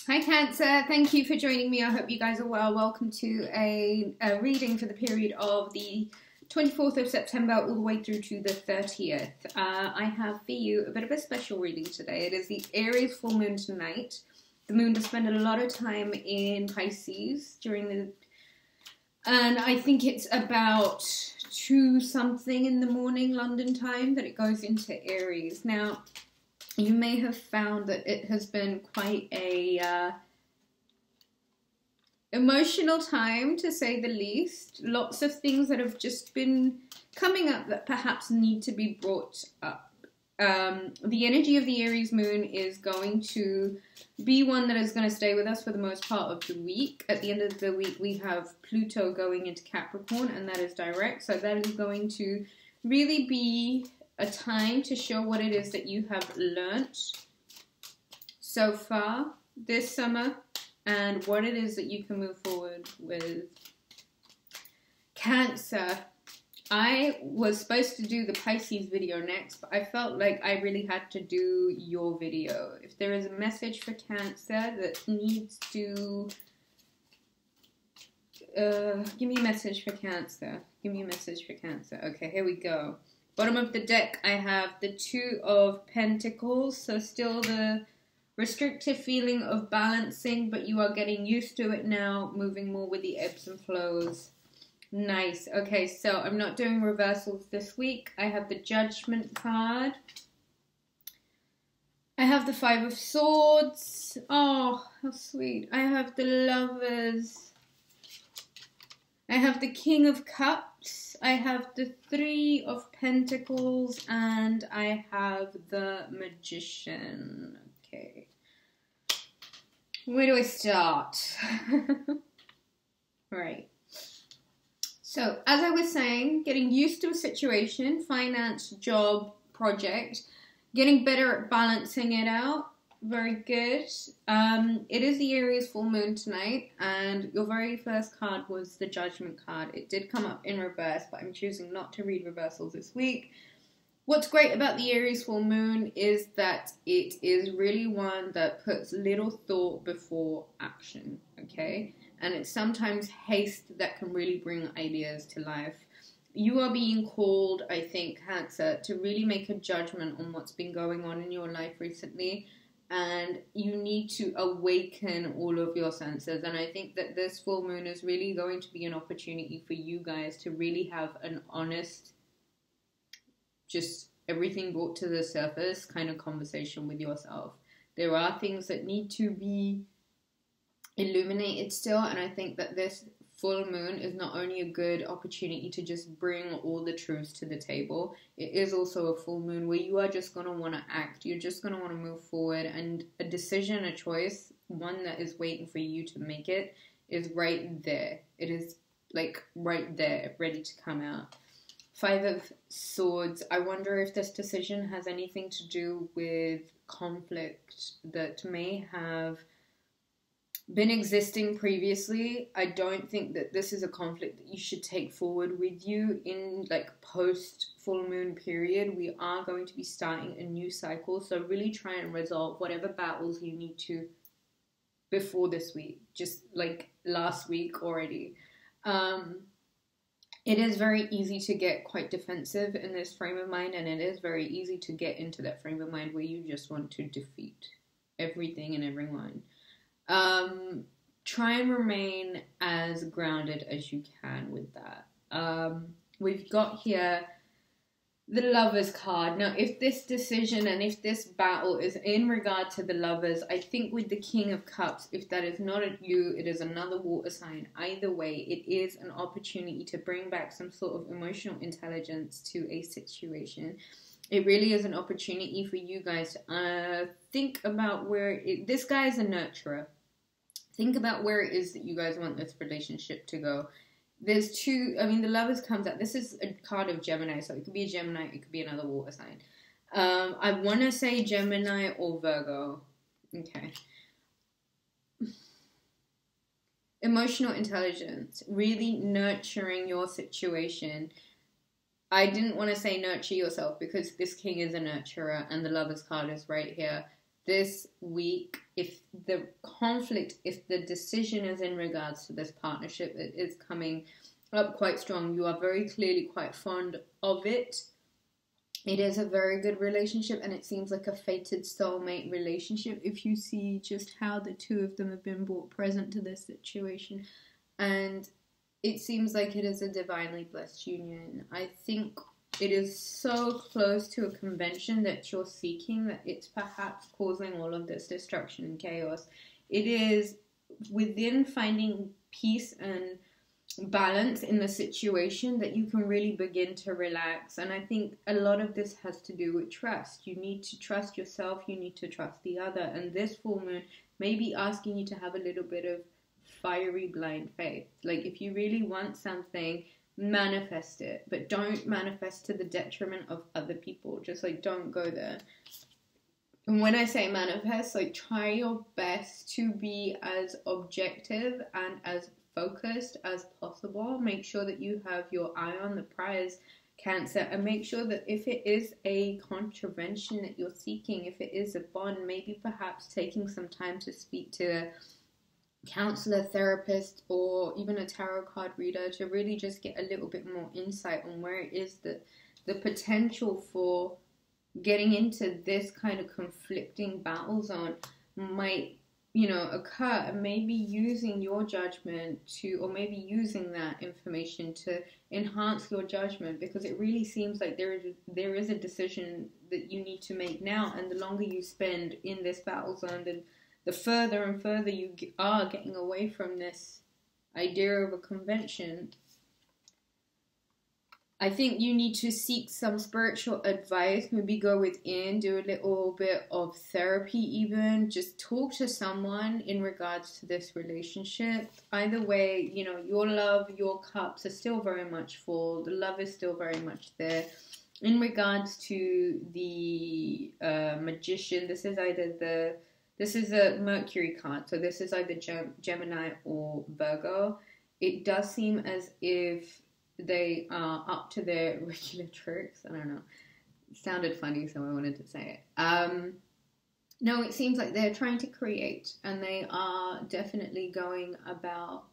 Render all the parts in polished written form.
Hi Cancer, thank you for joining me. I hope you guys are well. Welcome to a reading for the period of the 24th of September all the way through to the 30th. I have for you a bit of a special reading today. It is the Aries full moon tonight. The moon does spend a lot of time in Pisces and I think it's about 2 something in the morning London time that it goes into Aries. Now, you may have found that it has been quite a emotional time, to say the least. Lots of things that have just been coming up that perhaps need to be brought up. The energy of the Aries moon is going to be one that is going to stay with us for the most part of the week. At the end of the week, we have Pluto going into Capricorn, and that is direct. So that is going to really be a time to show what it is that you have learnt so far this summer and what it is that you can move forward with. Cancer. I was supposed to do the Pisces video next, but I felt like I really had to do your video. If there is a message for Cancer that needs to... give me a message for Cancer. Give me a message for Cancer. Okay, here we go. Bottom of the deck, I have the 2 of Pentacles, so still the restrictive feeling of balancing, but you are getting used to it now, moving more with the ebbs and flows. Nice. Okay, so I'm not doing reversals this week. I have the Judgment card. I have the 5 of Swords. Oh, how sweet. I have the Lovers. I have the King of Cups, I have the 3 of Pentacles, and I have the Magician. Okay. Where do I start? Right. So, as I was saying, getting used to a situation, finance, job, project, getting better at balancing it out. Very good. It is the Aries full moon tonight, and your very first card was the Judgment card. It did come up in reverse, but I'm choosing not to read reversals this week. What's great about the Aries full moon is that it is really one that puts little thought before action, okay? And it's sometimes haste that can really bring ideas to life. You are being called, I think, Cancer, to really make a judgment on what's been going on in your life recently. And you need to awaken all of your senses. And I think that this full moon is really going to be an opportunity for you guys to really have an honest, just everything brought to the surface kind of conversation with yourself. There are things that need to be illuminated still. And I think that this full moon is not only a good opportunity to just bring all the truths to the table, it is also a full moon where you are just going to want to act. You're just going to want to move forward, and a decision, a choice, one that is waiting for you to make it, is right there. It is like right there, ready to come out. 5 of Swords. I wonder if this decision has anything to do with conflict that may have been existing previously. I don't think that this is a conflict that you should take forward with you in like post full moon period. We are going to be starting a new cycle, so really try and resolve whatever battles you need to before this week, just like last week already. It is very easy to get quite defensive in this frame of mind, and it is very easy to get into that frame of mind where you just want to defeat everything and everyone. Try and remain as grounded as you can with that. We've got here the Lovers card. Now, if this decision and if this battle is in regard to the Lovers, I think with the King of Cups, if that is not you, it is another water sign. Either way, it is an opportunity to bring back some sort of emotional intelligence to a situation. It really is an opportunity for you guys to think about where this guy is a nurturer. Think about where it is that you guys want this relationship to go. There's 2, I mean, the Lovers comes out. This is a card of Gemini, so it could be a Gemini, it could be another water sign. I want to say Gemini or Virgo. Okay. Emotional intelligence, really nurturing your situation. I didn't want to say nurture yourself because this King is a nurturer and the Lovers card is right here. this week, if the decision is in regards to this partnership, it is coming up quite strong. You are very clearly quite fond of it. It is a very good relationship, and it seems like a fated soulmate relationship if you see just how the two of them have been brought present to this situation. And it seems like it is a divinely blessed union. I think it is so close to a convention that you're seeking that it's perhaps causing all of this destruction and chaos. It is within finding peace and balance in the situation that you can really begin to relax. And I think a lot of this has to do with trust. You need to trust yourself, you need to trust the other, and this full moon may be asking you to have a little bit of fiery blind faith. Like, if you really want something, manifest it, but don't manifest to the detriment of other people. Just like, don't go there. And when I say manifest, like, try your best to be as objective and as focused as possible. Make sure that you have your eye on the prize, Cancer, and make sure that if it is a contravention that you're seeking, if it is a bond, maybe perhaps taking some time to speak to a counselor, therapist, or even a tarot card reader to really just get a little bit more insight on where it is that the potential for getting into this kind of conflicting battle zone might, occur, and maybe using your judgment to, or maybe using that information to enhance your judgment, because it really seems like there is a decision that you need to make now, and the longer you spend in this battle zone, then the further and further you are getting away from this idea of a convention. I think you need to seek some spiritual advice, maybe go within, do a little bit of therapy even, just talk to someone in regards to this relationship. Either way, your love, your cups are still very much full, the love is still very much there. In regards to the Magician, this is a Mercury card, so this is either Gemini or Virgo. It does seem as if they are up to their regular tricks. I don't know. It sounded funny, so I wanted to say it. No, it seems like they're trying to create, and they are definitely going about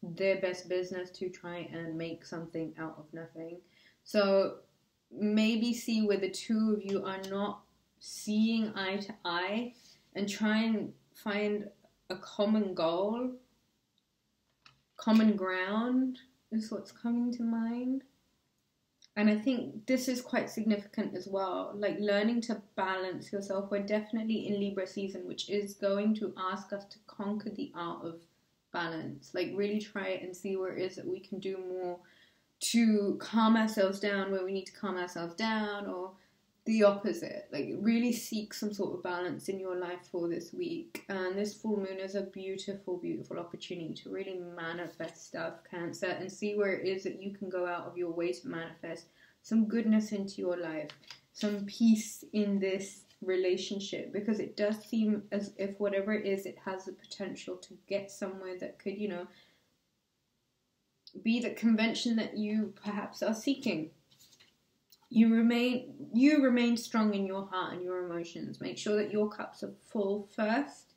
their best business to try and make something out of nothing. So maybe see where the two of you are not seeing eye to eye, and try and find a common goal, common ground is what's coming to mind. And I think this is quite significant as well, like learning to balance yourself. We're definitely in Libra season, which is going to ask us to conquer the art of balance, like really try it and see where it is that we can do more to calm ourselves down where we need to calm ourselves down, or the opposite. Like, really seek some sort of balance in your life for this week. And this full moon is a beautiful, beautiful opportunity to really manifest stuff, Cancer, and see where it is that you can go out of your way to manifest some goodness into your life, some peace in this relationship, because it does seem as if whatever it is, it has the potential to get somewhere that could, be the convention that you perhaps are seeking. You remain strong in your heart and your emotions. Make sure that your cups are full first,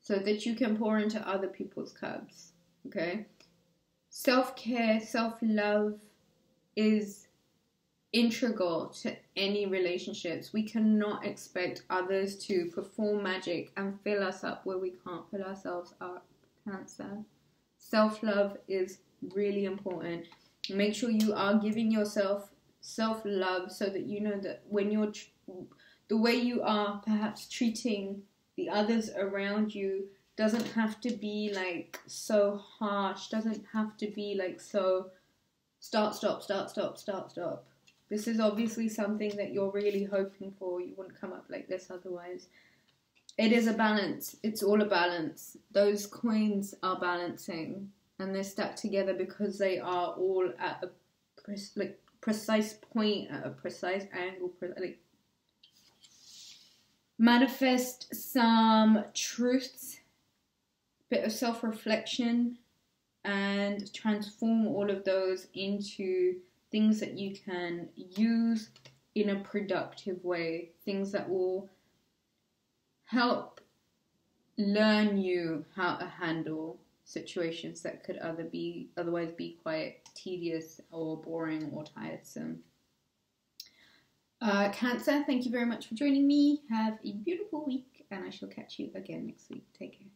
so that you can pour into other people's cups. Okay? Self-care, self-love is integral to any relationships. We cannot expect others to perform magic and fill us up where we can't fill ourselves up, Cancer. Self-love is really important. Make sure you are giving yourself self-love, so that you know that when you're the way you are perhaps treating the others around you doesn't have to be like so harsh, doesn't have to be like so stop. This is obviously something that you're really hoping for. You wouldn't come up like this otherwise. It is a balance. It's all a balance. Those coins are balancing, and they're stuck together because they are all at a precise point, at a precise angle. Manifest some truths, bit of self-reflection, and transform all of those into things that you can use in a productive way, things that will help learn you how to handle situations that could otherwise be quite tedious or boring or tiresome. Cancer, thank you very much for joining me. Have a beautiful week, and I shall catch you again next week. Take care.